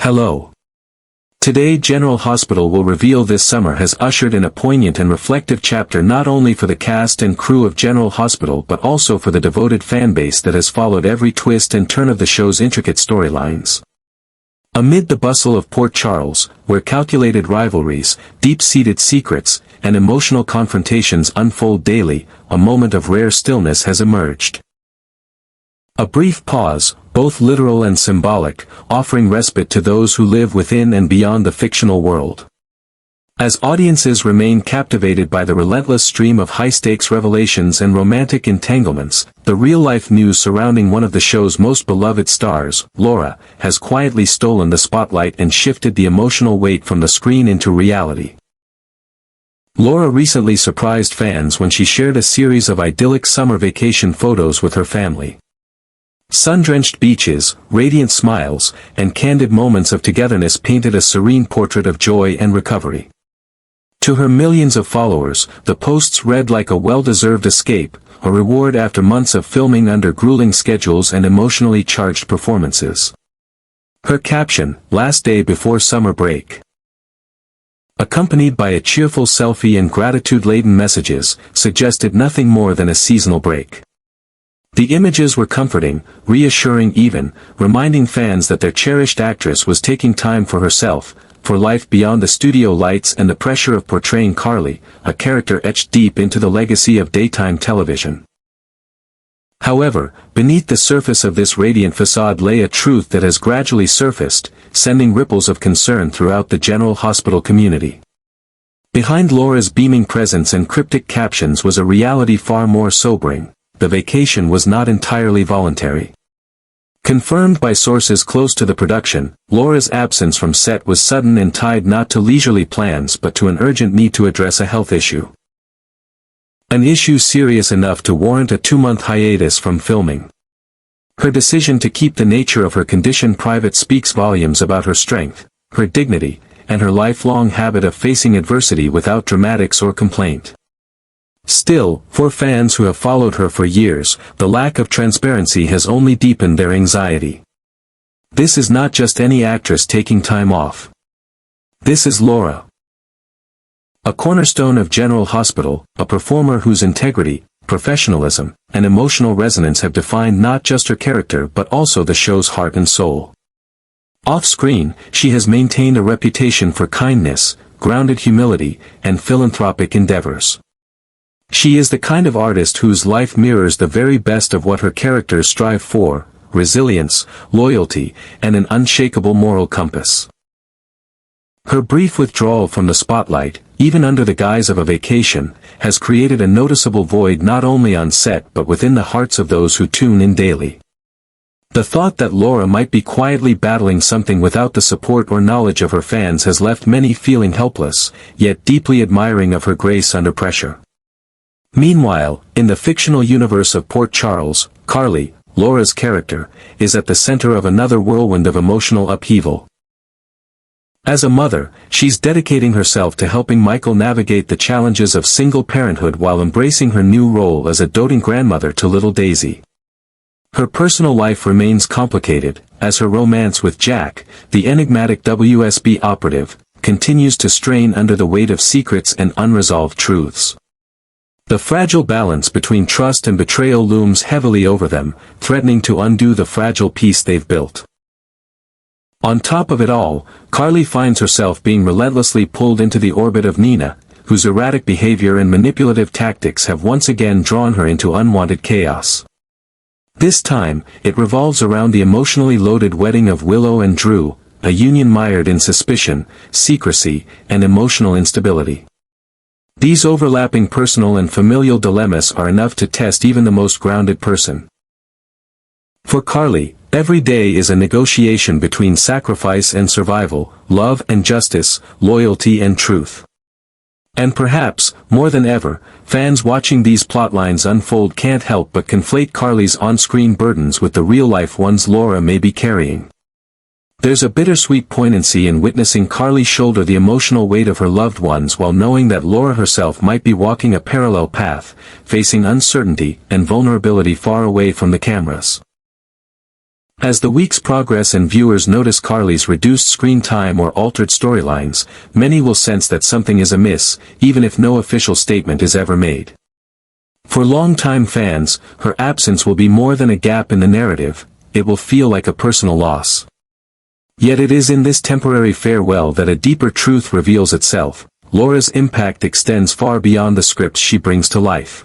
Hello. Today General Hospital will reveal this summer has ushered in a poignant and reflective chapter not only for the cast and crew of General Hospital but also for the devoted fanbase that has followed every twist and turn of the show's intricate storylines. Amid the bustle of Port Charles, where calculated rivalries, deep-seated secrets, and emotional confrontations unfold daily, a moment of rare stillness has emerged. A brief pause, both literal and symbolic, offering respite to those who live within and beyond the fictional world. As audiences remain captivated by the relentless stream of high-stakes revelations and romantic entanglements, the real-life news surrounding one of the show's most beloved stars, Laura, has quietly stolen the spotlight and shifted the emotional weight from the screen into reality. Laura recently surprised fans when she shared a series of idyllic summer vacation photos with her family. Sun-drenched beaches, radiant smiles, and candid moments of togetherness painted a serene portrait of joy and recovery. To her millions of followers, the posts read like a well-deserved escape, a reward after months of filming under grueling schedules and emotionally charged performances. Her caption, "Last day before summer break," accompanied by a cheerful selfie and gratitude-laden messages, suggested nothing more than a seasonal break. The images were comforting, reassuring even, reminding fans that their cherished actress was taking time for herself, for life beyond the studio lights and the pressure of portraying Carly, a character etched deep into the legacy of daytime television. However, beneath the surface of this radiant facade lay a truth that has gradually surfaced, sending ripples of concern throughout the General Hospital community. Behind Laura's beaming presence and cryptic captions was a reality far more sobering. The vacation was not entirely voluntary. Confirmed by sources close to the production, Laura's absence from set was sudden and tied not to leisurely plans but to an urgent need to address a health issue. An issue serious enough to warrant a 2-month hiatus from filming. Her decision to keep the nature of her condition private speaks volumes about her strength, her dignity, and her lifelong habit of facing adversity without dramatics or complaint. Still, for fans who have followed her for years, the lack of transparency has only deepened their anxiety. This is not just any actress taking time off. This is Laura. A cornerstone of General Hospital, a performer whose integrity, professionalism, and emotional resonance have defined not just her character but also the show's heart and soul. Off-screen, she has maintained a reputation for kindness, grounded humility, and philanthropic endeavors. She is the kind of artist whose life mirrors the very best of what her characters strive for: resilience, loyalty, and an unshakable moral compass. Her brief withdrawal from the spotlight, even under the guise of a vacation, has created a noticeable void not only on set but within the hearts of those who tune in daily. The thought that Laura might be quietly battling something without the support or knowledge of her fans has left many feeling helpless, yet deeply admiring of her grace under pressure. Meanwhile, in the fictional universe of Port Charles, Carly, Laura's character, is at the center of another whirlwind of emotional upheaval. As a mother, she's dedicating herself to helping Michael navigate the challenges of single parenthood while embracing her new role as a doting grandmother to little Daisy. Her personal life remains complicated, as her romance with Jack, the enigmatic WSB operative, continues to strain under the weight of secrets and unresolved truths. The fragile balance between trust and betrayal looms heavily over them, threatening to undo the fragile peace they've built. On top of it all, Carly finds herself being relentlessly pulled into the orbit of Nina, whose erratic behavior and manipulative tactics have once again drawn her into unwanted chaos. This time, it revolves around the emotionally loaded wedding of Willow and Drew, a union mired in suspicion, secrecy, and emotional instability. These overlapping personal and familial dilemmas are enough to test even the most grounded person. For Carly, every day is a negotiation between sacrifice and survival, love and justice, loyalty and truth. And perhaps, more than ever, fans watching these plotlines unfold can't help but conflate Carly's on-screen burdens with the real-life ones Laura may be carrying. There's a bittersweet poignancy in witnessing Carly shoulder the emotional weight of her loved ones while knowing that Laura herself might be walking a parallel path, facing uncertainty and vulnerability far away from the cameras. As the weeks progress and viewers notice Carly's reduced screen time or altered storylines, many will sense that something is amiss, even if no official statement is ever made. For longtime fans, her absence will be more than a gap in the narrative, it will feel like a personal loss. Yet it is in this temporary farewell that a deeper truth reveals itself. Laura's impact extends far beyond the scripts she brings to life.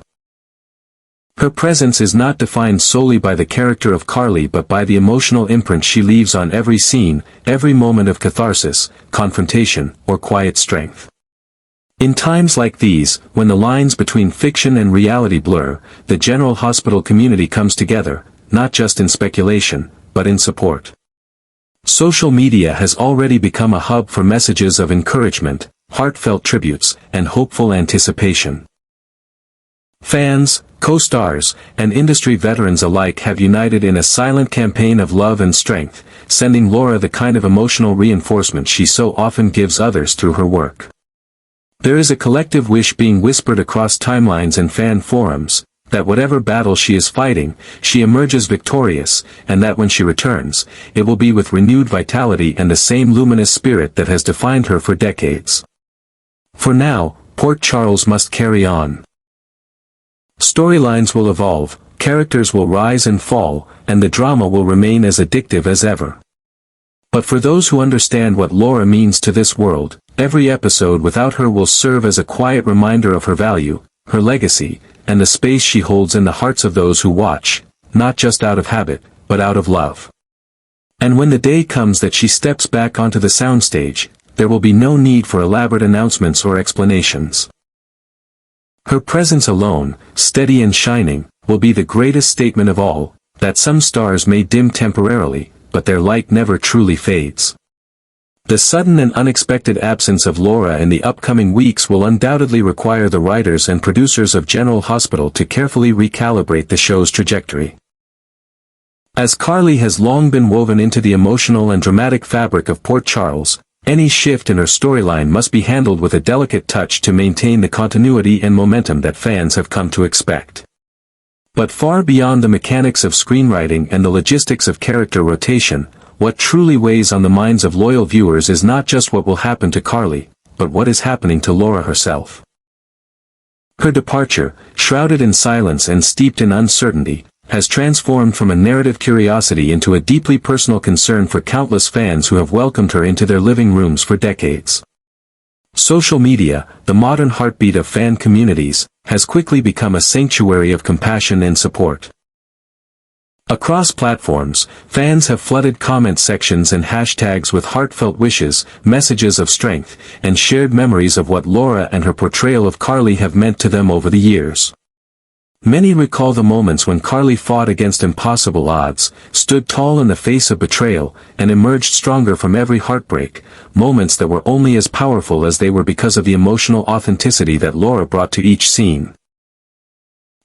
Her presence is not defined solely by the character of Carly but by the emotional imprint she leaves on every scene, every moment of catharsis, confrontation, or quiet strength. In times like these, when the lines between fiction and reality blur, the General Hospital community comes together, not just in speculation, but in support. Social media has already become a hub for messages of encouragement, heartfelt tributes, and hopeful anticipation. Fans, co-stars, and industry veterans alike have united in a silent campaign of love and strength, sending Laura the kind of emotional reinforcement she so often gives others through her work. There is a collective wish being whispered across timelines and fan forums, that whatever battle she is fighting, she emerges victorious, and that when she returns, it will be with renewed vitality and the same luminous spirit that has defined her for decades. For now, Port Charles must carry on. Storylines will evolve, characters will rise and fall, and the drama will remain as addictive as ever. But for those who understand what Laura means to this world, every episode without her will serve as a quiet reminder of her value, her legacy, and the space she holds in the hearts of those who watch, not just out of habit, but out of love. And when the day comes that she steps back onto the soundstage, there will be no need for elaborate announcements or explanations. Her presence alone, steady and shining, will be the greatest statement of all, that some stars may dim temporarily, but their light never truly fades. The sudden and unexpected absence of Laura in the upcoming weeks will undoubtedly require the writers and producers of General Hospital to carefully recalibrate the show's trajectory. As Carly has long been woven into the emotional and dramatic fabric of Port Charles, any shift in her storyline must be handled with a delicate touch to maintain the continuity and momentum that fans have come to expect. But far beyond the mechanics of screenwriting and the logistics of character rotation, what truly weighs on the minds of loyal viewers is not just what will happen to Carly, but what is happening to Laura herself. Her departure, shrouded in silence and steeped in uncertainty, has transformed from a narrative curiosity into a deeply personal concern for countless fans who have welcomed her into their living rooms for decades. Social media, the modern heartbeat of fan communities, has quickly become a sanctuary of compassion and support. Across platforms, fans have flooded comment sections and hashtags with heartfelt wishes, messages of strength, and shared memories of what Laura and her portrayal of Carly have meant to them over the years. Many recall the moments when Carly fought against impossible odds, stood tall in the face of betrayal, and emerged stronger from every heartbreak, moments that were only as powerful as they were because of the emotional authenticity that Laura brought to each scene.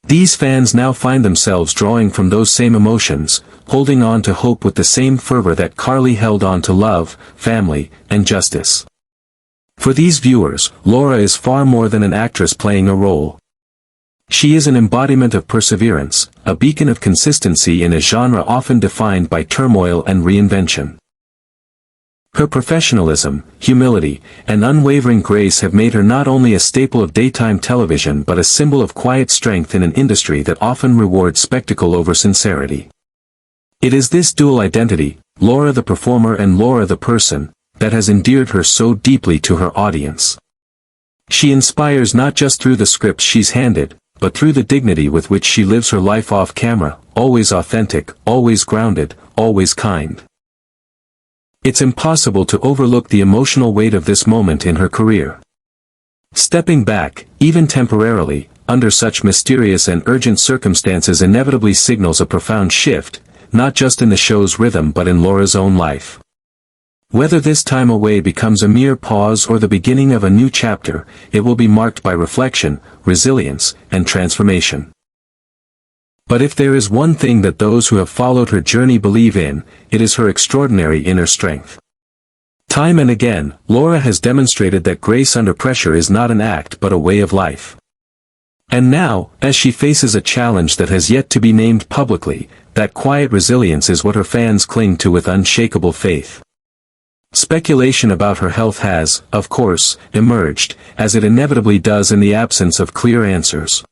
These fans now find themselves drawing from those same emotions, holding on to hope with the same fervor that Carly held on to love, family, and justice. For these viewers, Laura is far more than an actress playing a role. She is an embodiment of perseverance, a beacon of consistency in a genre often defined by turmoil and reinvention. Her professionalism, humility, and unwavering grace have made her not only a staple of daytime television but a symbol of quiet strength in an industry that often rewards spectacle over sincerity. It is this dual identity, Laura the performer and Laura the person, that has endeared her so deeply to her audience. She inspires not just through the scripts she's handed, but through the dignity with which she lives her life off camera, always authentic, always grounded, always kind. It's impossible to overlook the emotional weight of this moment in her career. Stepping back, even temporarily, under such mysterious and urgent circumstances inevitably signals a profound shift, not just in the show's rhythm but in Laura's own life. Whether this time away becomes a mere pause or the beginning of a new chapter, it will be marked by reflection, resilience, and transformation. But if there is one thing that those who have followed her journey believe in, it is her extraordinary inner strength. Time and again, Laura has demonstrated that grace under pressure is not an act but a way of life. And now, as she faces a challenge that has yet to be named publicly, that quiet resilience is what her fans cling to with unshakable faith. Speculation about her health has, of course, emerged, as it inevitably does in the absence of clear answers.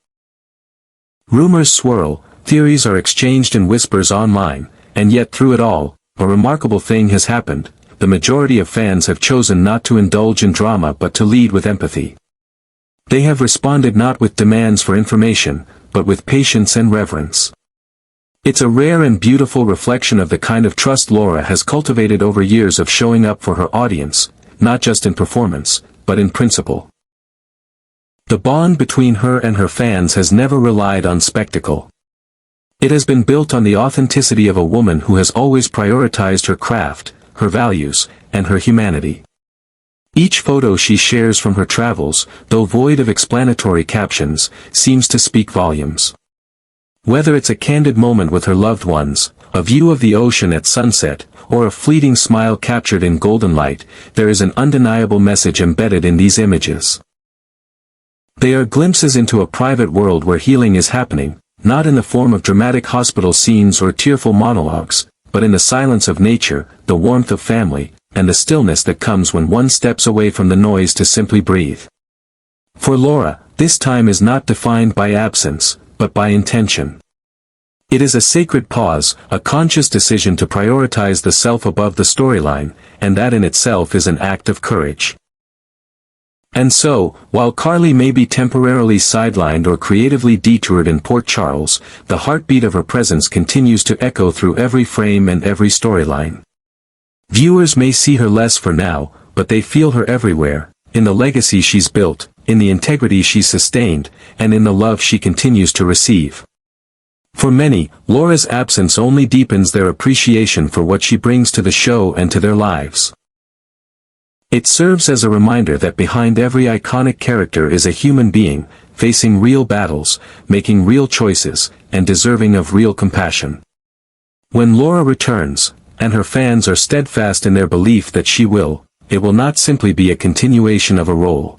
Rumors swirl, theories are exchanged in whispers online, and yet through it all, a remarkable thing has happened. The majority of fans have chosen not to indulge in drama but to lead with empathy. They have responded not with demands for information, but with patience and reverence. It's a rare and beautiful reflection of the kind of trust Laura has cultivated over years of showing up for her audience, not just in performance, but in principle. The bond between her and her fans has never relied on spectacle. It has been built on the authenticity of a woman who has always prioritized her craft, her values, and her humanity. Each photo she shares from her travels, though void of explanatory captions, seems to speak volumes. Whether it's a candid moment with her loved ones, a view of the ocean at sunset, or a fleeting smile captured in golden light, there is an undeniable message embedded in these images. They are glimpses into a private world where healing is happening, not in the form of dramatic hospital scenes or tearful monologues, but in the silence of nature, the warmth of family, and the stillness that comes when one steps away from the noise to simply breathe. For Laura, this time is not defined by absence, but by intention. It is a sacred pause, a conscious decision to prioritize the self above the storyline, and that in itself is an act of courage. And so, while Carly may be temporarily sidelined or creatively detoured in Port Charles, the heartbeat of her presence continues to echo through every frame and every storyline. Viewers may see her less for now, but they feel her everywhere, in the legacy she's built, in the integrity she's sustained, and in the love she continues to receive. For many, Laura's absence only deepens their appreciation for what she brings to the show and to their lives. It serves as a reminder that behind every iconic character is a human being, facing real battles, making real choices, and deserving of real compassion. When Laura returns, and her fans are steadfast in their belief that she will, it will not simply be a continuation of a role.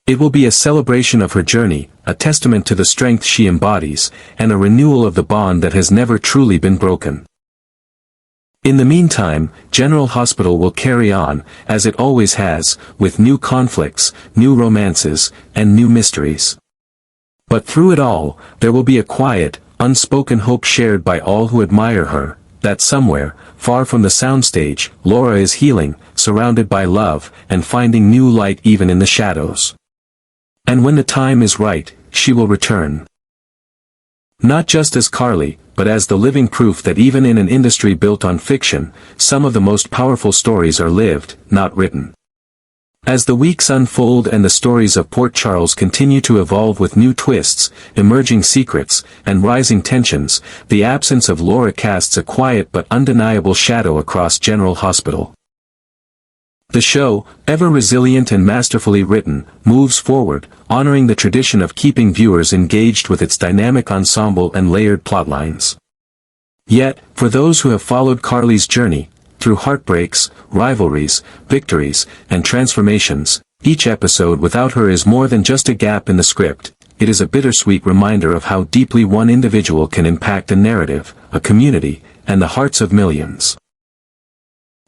It will be a celebration of her journey, a testament to the strength she embodies, and a renewal of the bond that has never truly been broken. In the meantime, General Hospital will carry on, as it always has, with new conflicts, new romances, and new mysteries. But through it all, there will be a quiet, unspoken hope shared by all who admire her, that somewhere, far from the soundstage, Laura is healing, surrounded by love, and finding new light even in the shadows. And when the time is right, she will return. Not just as Carly, but as the living proof that even in an industry built on fiction, some of the most powerful stories are lived, not written. As the weeks unfold and the stories of Port Charles continue to evolve with new twists, emerging secrets, and rising tensions, the absence of Laura casts a quiet but undeniable shadow across General Hospital. The show, ever resilient and masterfully written, moves forward, honoring the tradition of keeping viewers engaged with its dynamic ensemble and layered plotlines. Yet, for those who have followed Carly's journey, through heartbreaks, rivalries, victories, and transformations, each episode without her is more than just a gap in the script. It is a bittersweet reminder of how deeply one individual can impact a narrative, a community, and the hearts of millions.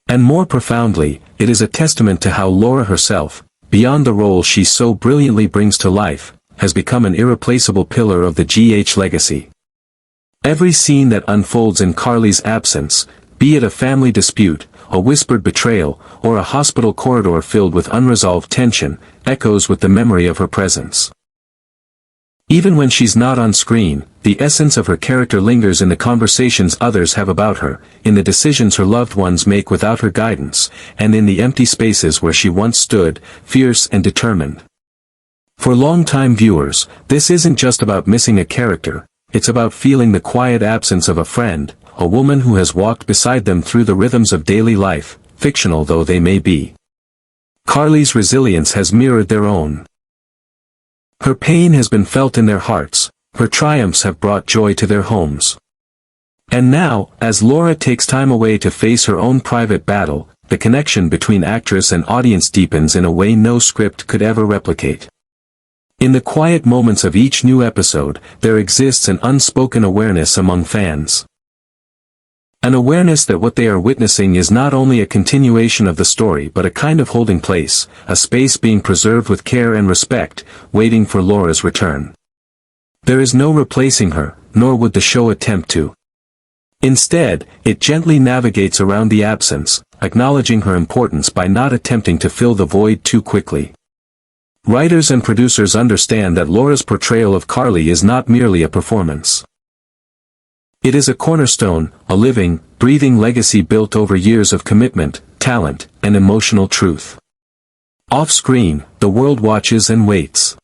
And more profoundly, it is a testament to how Laura herself, beyond the role she so brilliantly brings to life, has become an irreplaceable pillar of the GH legacy. Every scene that unfolds in Carly's absence, be it a family dispute, a whispered betrayal, or a hospital corridor filled with unresolved tension, echoes with the memory of her presence. Even when she's not on screen, the essence of her character lingers in the conversations others have about her, in the decisions her loved ones make without her guidance, and in the empty spaces where she once stood, fierce and determined. For long-time viewers, this isn't just about missing a character, it's about feeling the quiet absence of a friend, a woman who has walked beside them through the rhythms of daily life, fictional though they may be. Carly's resilience has mirrored their own. Her pain has been felt in their hearts, her triumphs have brought joy to their homes. And now, as Laura takes time away to face her own private battle, the connection between actress and audience deepens in a way no script could ever replicate. In the quiet moments of each new episode, there exists an unspoken awareness among fans. An awareness that what they are witnessing is not only a continuation of the story but a kind of holding place, a space being preserved with care and respect, waiting for Laura's return. There is no replacing her, nor would the show attempt to. Instead, it gently navigates around the absence, acknowledging her importance by not attempting to fill the void too quickly. Writers and producers understand that Laura's portrayal of Carly is not merely a performance. It is a cornerstone, a living, breathing legacy built over years of commitment, talent, and emotional truth. Off-screen, the world watches and waits.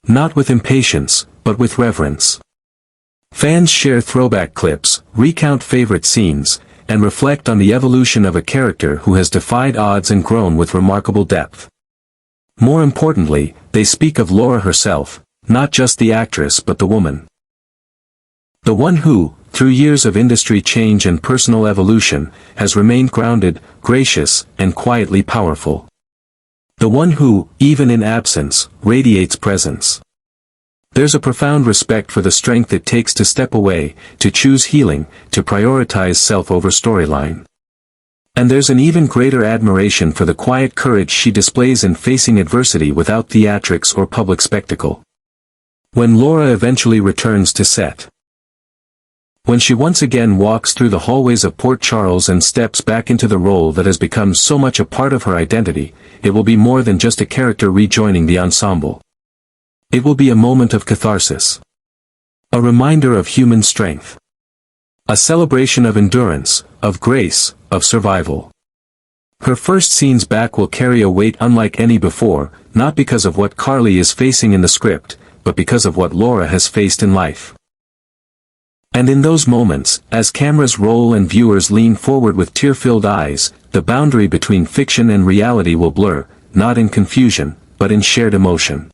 Not with impatience, but with reverence. Fans share throwback clips, recount favorite scenes, and reflect on the evolution of a character who has defied odds and grown with remarkable depth. More importantly, they speak of Laura herself, not just the actress but the woman. The one who, through years of industry change and personal evolution, has remained grounded, gracious, and quietly powerful. The one who, even in absence, radiates presence. There's a profound respect for the strength it takes to step away, to choose healing, to prioritize self over storyline. And there's an even greater admiration for the quiet courage she displays in facing adversity without theatrics or public spectacle. When Laura eventually returns to set. When she once again walks through the hallways of Port Charles and steps back into the role that has become so much a part of her identity, it will be more than just a character rejoining the ensemble. It will be a moment of catharsis. A reminder of human strength. A celebration of endurance, of grace, of survival. Her first scenes back will carry a weight unlike any before, not because of what Carly is facing in the script, but because of what Laura has faced in life. And in those moments, as cameras roll and viewers lean forward with tear-filled eyes, the boundary between fiction and reality will blur, not in confusion, but in shared emotion.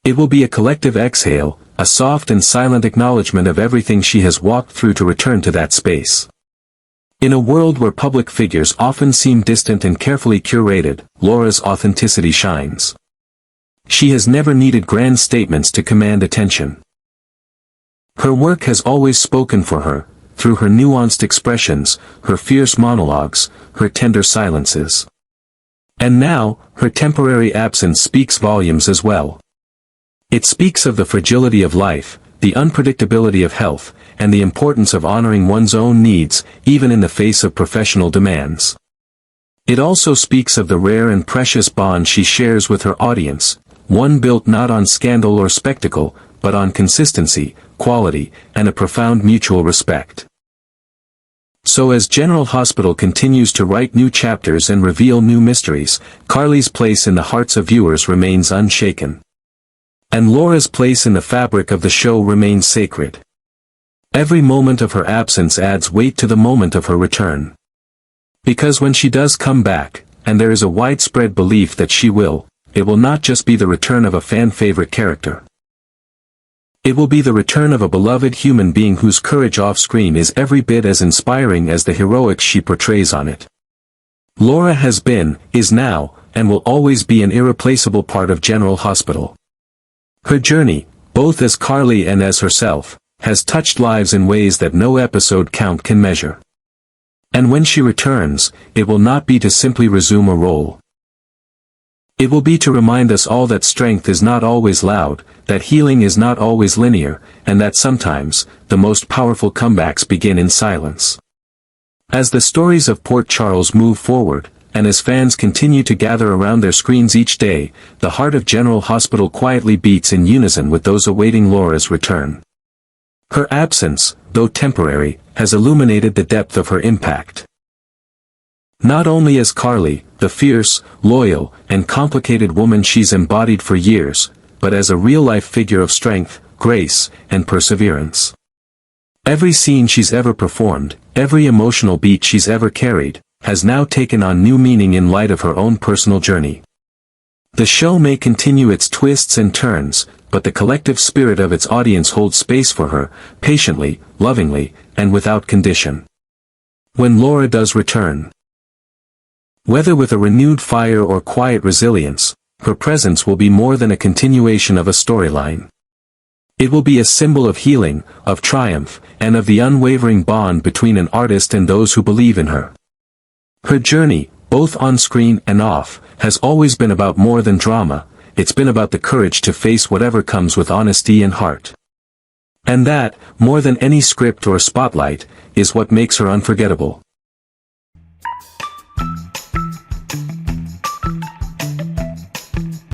It will be a collective exhale, a soft and silent acknowledgement of everything she has walked through to return to that space. In a world where public figures often seem distant and carefully curated, Laura's authenticity shines. She has never needed grand statements to command attention. Her work has always spoken for her, through her nuanced expressions, her fierce monologues, her tender silences. And now, her temporary absence speaks volumes as well. It speaks of the fragility of life, the unpredictability of health, and the importance of honoring one's own needs, even in the face of professional demands. It also speaks of the rare and precious bond she shares with her audience, one built not on scandal or spectacle, but on consistency, quality, and a profound mutual respect. So as General Hospital continues to write new chapters and reveal new mysteries, Carly's place in the hearts of viewers remains unshaken. And Laura's place in the fabric of the show remains sacred. Every moment of her absence adds weight to the moment of her return. Because when she does come back, and there is a widespread belief that she will, it will not just be the return of a fan-favorite character. It will be the return of a beloved human being whose courage off-screen is every bit as inspiring as the heroics she portrays on it. Laura has been, is now, and will always be an irreplaceable part of General Hospital. Her journey, both as Carly and as herself, has touched lives in ways that no episode count can measure. And when she returns, it will not be to simply resume a role. It will be to remind us all that strength is not always loud, that healing is not always linear, and that sometimes, the most powerful comebacks begin in silence. As the stories of Port Charles move forward, and as fans continue to gather around their screens each day, the heart of General Hospital quietly beats in unison with those awaiting Laura's return. Her absence, though temporary, has illuminated the depth of her impact. Not only as Carly, the fierce, loyal, and complicated woman she's embodied for years, but as a real-life figure of strength, grace, and perseverance. Every scene she's ever performed, every emotional beat she's ever carried, has now taken on new meaning in light of her own personal journey. The show may continue its twists and turns, but the collective spirit of its audience holds space for her, patiently, lovingly, and without condition. When Laura does return, whether with a renewed fire or quiet resilience, her presence will be more than a continuation of a storyline. It will be a symbol of healing, of triumph, and of the unwavering bond between an artist and those who believe in her. Her journey, both on screen and off, has always been about more than drama. It's been about the courage to face whatever comes with honesty and heart. And that, more than any script or spotlight, is what makes her unforgettable.